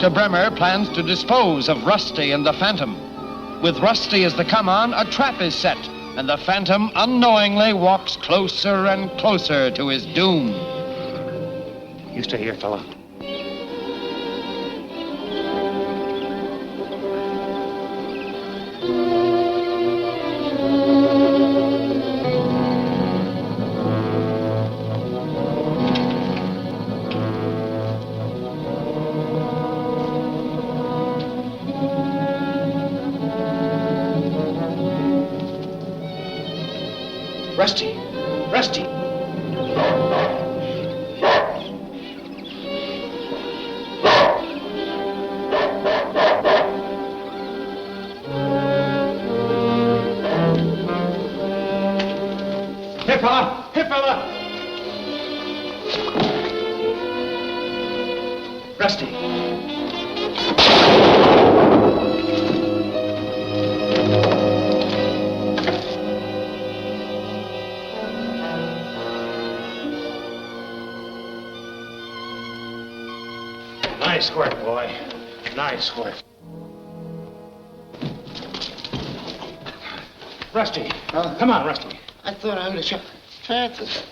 Dr. Bremer plans to dispose of Rusty and the Phantom. With Rusty as the come-on, a trap is set, and the Phantom unknowingly walks closer and closer to his doom. You stay here, fella. Rusty! Rusty! Here, fella! Here, fella! Rusty! Nice work, boy. Nice work. Rusty. Come on, Rusty. I thought I was shot. Francis,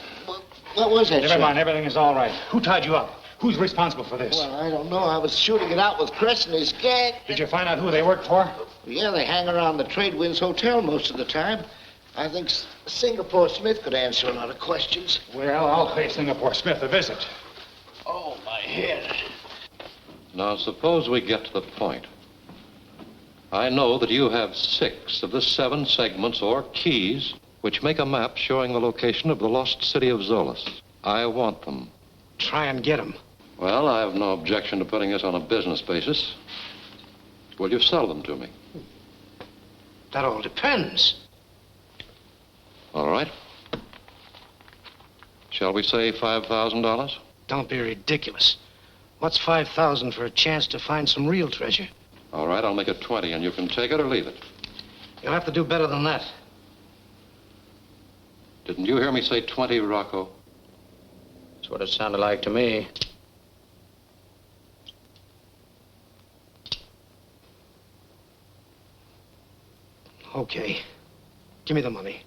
what was that? Never mind, everything is all right. Who tied you up? Who's responsible for this? Well, I don't know. I was shooting it out with Chris and his gang. Did you find out who they worked for? Yeah, they hang around the Tradewinds Hotel most of the time. I think Singapore Smith could answer a lot of questions. Well, I'll pay Singapore Smith a visit. Oh, my head. Now, suppose we get to the point. I know that you have 6 of the 7 segments or keys which make a map showing the location of the lost city of Zolas. I want them. Try and get them. Well, I have no objection to putting this on a business basis. Will you sell them to me? That all depends. All right. Shall we say $5,000? Don't be ridiculous. What's 5,000 for a chance to find some real treasure? All right, I'll make it 20, and you can take it or leave it. You'll have to do better than that. Didn't you hear me say 20, Rocco? That's what it sounded like to me. Okay. Give me the money.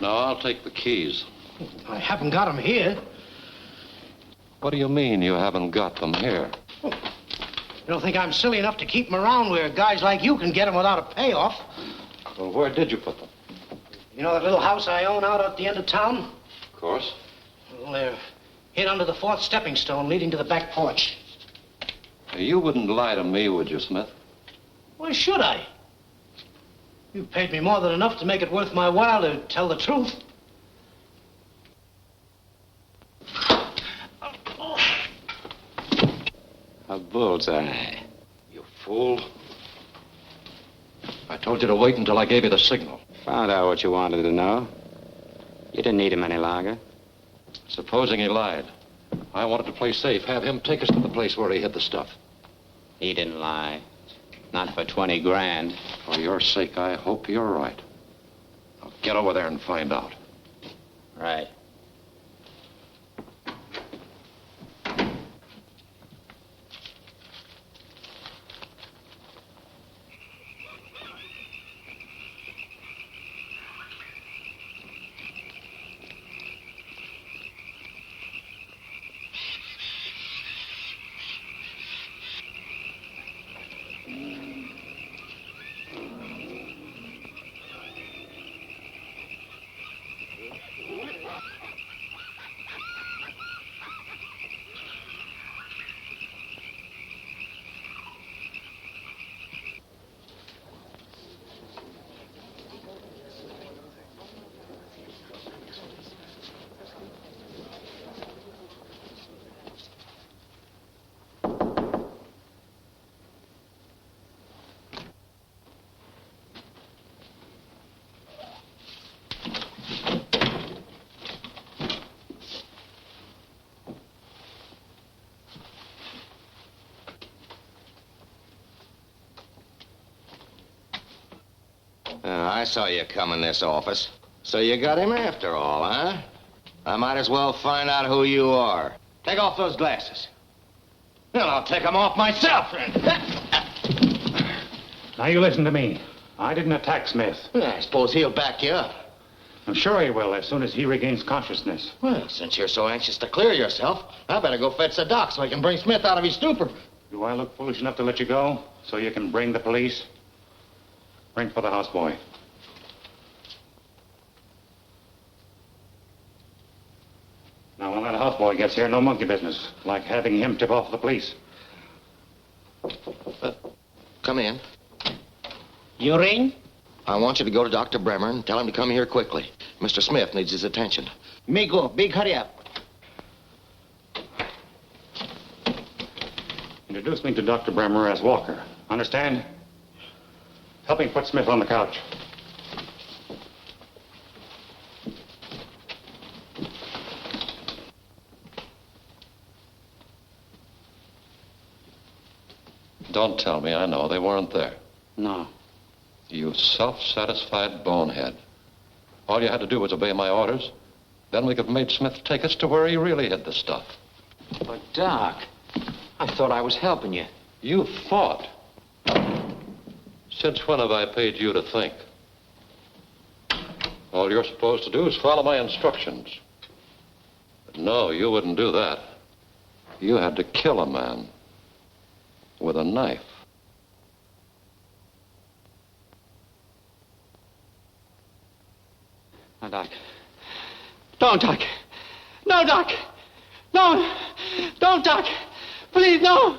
No, I'll take the keys. I haven't got them here. What do you mean you haven't got them here? You don't think I'm silly enough to keep them around where guys like you can get them without a payoff? Well, where did you put them? You know that little house I own out at the end of town? Of course. Well, they're hid under the 4th stepping stone leading to the back porch. You wouldn't lie to me, would you, Smith? Why should I? You've paid me more than enough to make it worth my while to tell the truth. A bullseye. You fool. I told you to wait until I gave you the signal. Found out what you wanted to know. You didn't need him any longer. Supposing he lied. I wanted to play safe, have him take us to the place where he hid the stuff. He didn't lie. Not for 20 grand. For your sake, I hope you're right. Now get over there and find out. Right. I saw you come in this office. So you got him after all, huh? I might as well find out who you are. Take off those glasses. Well, I'll take them off myself. Now, you listen to me. I didn't attack Smith. I suppose he'll back you up. I'm sure he will as soon as he regains consciousness. Well, since you're so anxious to clear yourself, I better go fetch the doc so I can bring Smith out of his stupor. Do I look foolish enough to let you go so you can bring the police? Ring for the houseboy. Now, when that houseboy gets here, no monkey business, like having him tip off the police. Come in. You ring? I want you to go to Dr. Bremer and tell him to come here quickly. Mr. Smith needs his attention. Me go. Big hurry up. Introduce me to Dr. Bremer as Walker. Understand? Help me put Smith on the couch. Don't tell me. I know they weren't there. No. You self-satisfied bonehead. All you had to do was obey my orders. Then we could have made Smith take us to where he really hid the stuff. But, Doc, I thought I was helping you. You fought. Since when have I paid you to think? All you're supposed to do is follow my instructions. But no, you wouldn't do that. You had to kill a man with a knife. Now, Doc. Don't, Doc. No, Doc. No. Don't, Doc. Please, no.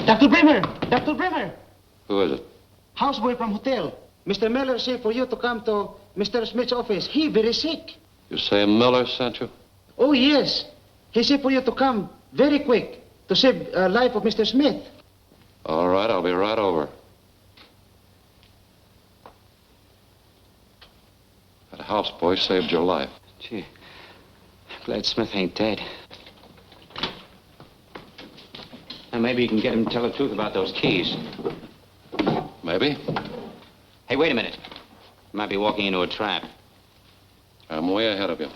Dr. Bremer! Dr. Bremer! Who is it? Houseboy from hotel. Mr. Miller said for you to come to Mr. Smith's office. He very sick. You say Miller sent you? Oh, yes. He said for you to come very quick to save life of Mr. Smith. All right, I'll be right over. That houseboy saved your life. Gee, glad Smith ain't dead. Now, maybe you can get him to tell the truth about those keys. Maybe. Hey, wait a minute. You might be walking into a trap. I'm way ahead of you.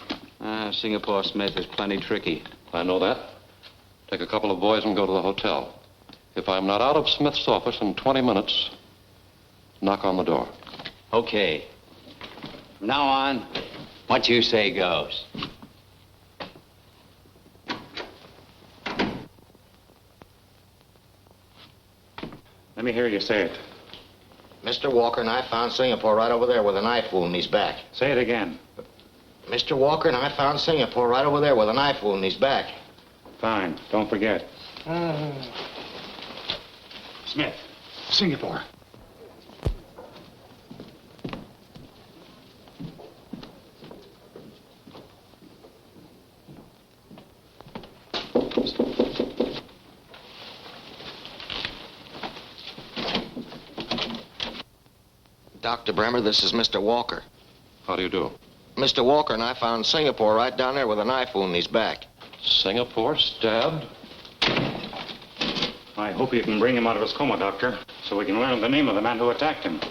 Singapore Smith is plenty tricky. I know that. Take a couple of boys and go to the hotel. If I'm not out of Smith's office in 20 minutes, knock on the door. Okay. From now on, what you say goes. Let me hear you say it. Mr. Walker and I found Singapore right over there with a knife wound in his back. Say it again. Mr. Walker and I found Singapore right over there with a knife wound in his back. Fine. Don't forget. Smith, Singapore. Dr. Bremer, this is Mr. Walker. How do you do? Mr. Walker and I found Singapore right down there with a knife wound in his back. Singapore stabbed? I hope you can bring him out of his coma, Doctor, so we can learn the name of the man who attacked him.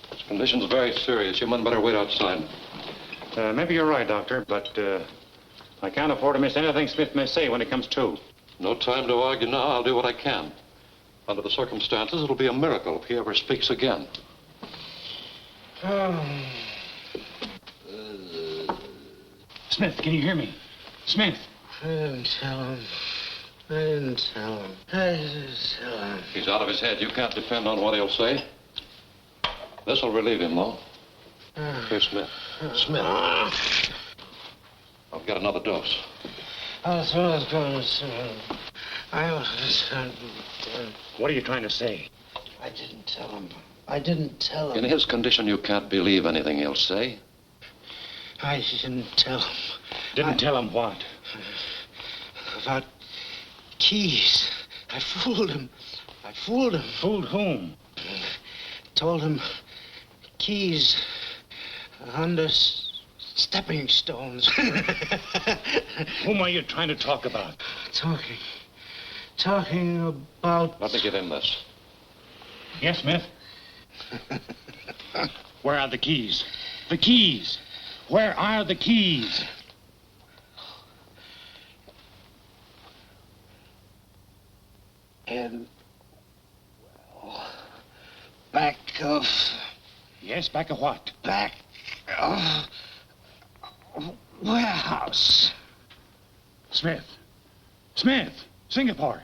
His condition's very serious. You men better wait outside. Maybe you're right, Doctor, but I can't afford to miss anything Smith may say when he comes to. No time to argue now. I'll do what I can. Under the circumstances, it'll be a miracle if he ever speaks again. Smith, can you hear me? Smith. I didn't tell him. I didn't tell him. I didn't tell him. He's out of his head. You can't depend on what he'll say. This'll relieve him, though. Here, Smith. Smith. I'll get another dose. I was going to say. What are you trying to say? I didn't tell him. I didn't tell him. In his condition, you can't believe anything he'll say. I didn't tell him. Didn't tell him what? About keys. I fooled him. Fooled whom? Told him keys under stepping stones. Whom are you trying to talk about? Talking about... Let me give him this. Yes, Smith? Where are the keys? The keys! Where are the keys? In... back of... Yes, back of what? back of... warehouse. Smith. Smith! Singapore!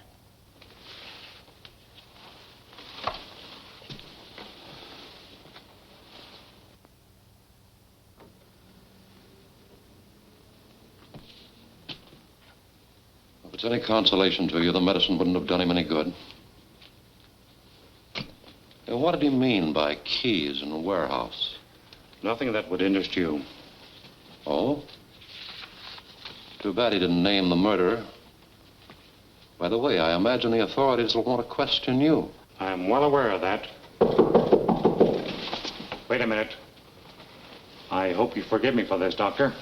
If it's any consolation to you, the medicine wouldn't have done him any good. Now, what did he mean by keys in a warehouse? Nothing that would interest you. Oh? Too bad he didn't name the murderer. By the way, I imagine the authorities will want to question you. I'm well aware of that. Wait a minute. I hope you forgive me for this, Doctor.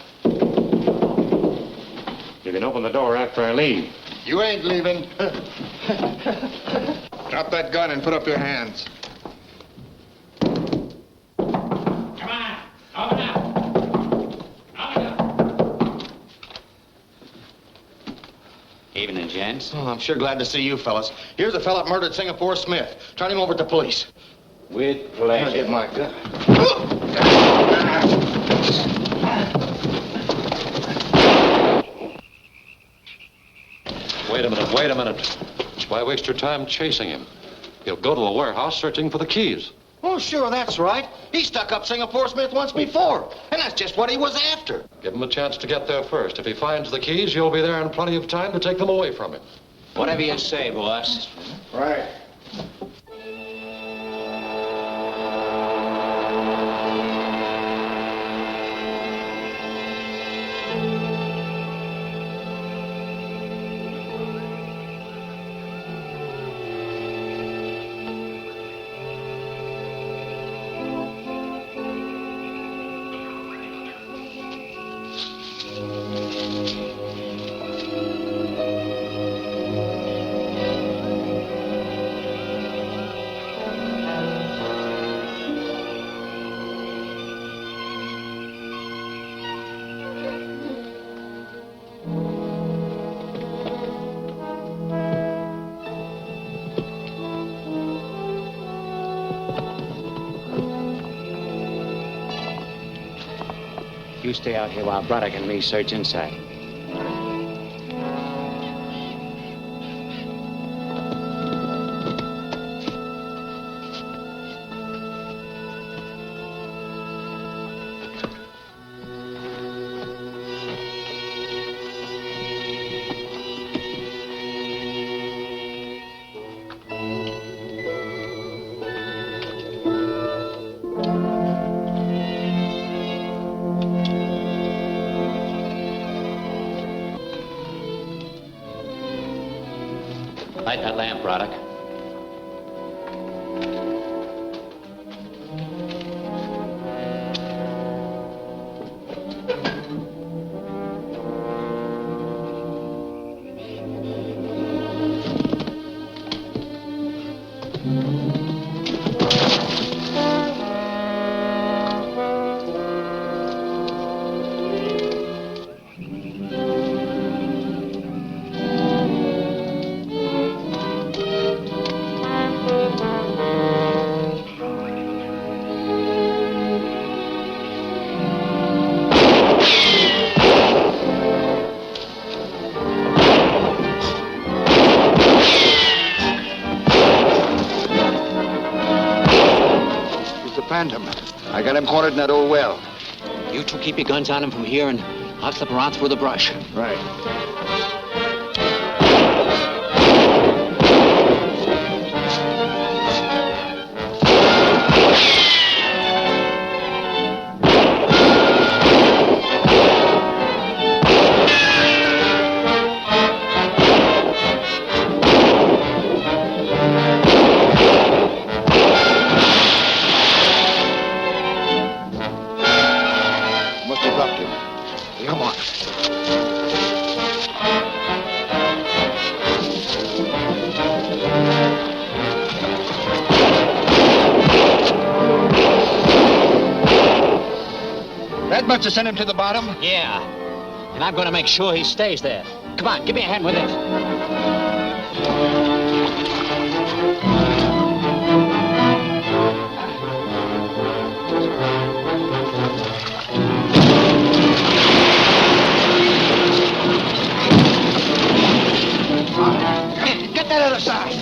You can open the door after I leave. You ain't leaving. Drop that gun and put up your hands. Come on! Open up! Open up! Evening, gents. Oh, I'm sure glad to see you fellas. Here's a fella that murdered Singapore Smith. Turn him over to the police. With I'll pleasure. get my gun. Wait a minute. Why waste your time chasing him? He'll go to the warehouse searching for the keys. Oh, sure, that's right. He stuck up Singapore Smith once before. And that's just what he was after. Give him a chance to get there first. If he finds the keys, you'll be there in plenty of time to take them away from him. Whatever you say, boss. Right. You stay out here while Braddock and me search inside. Light that lamp, Braddock. Phantom. I got him cornered in that old well. You two keep your guns on him from here, and I'll slip around through the brush. Right. Come on. that much to send him to the bottom? Yeah. And I'm going to make sure he stays there. Come on, give me a hand with this. Get that other side.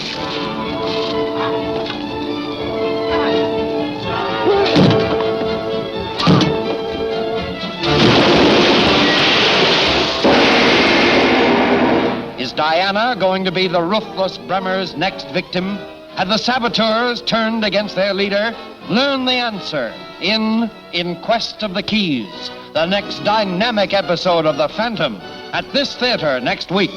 Is Diana going to be the ruthless Bremer's next victim? Have the saboteurs turned against their leader? Learn the answer in Quest of the Keys, the next dynamic episode of The Phantom, at this theater next week.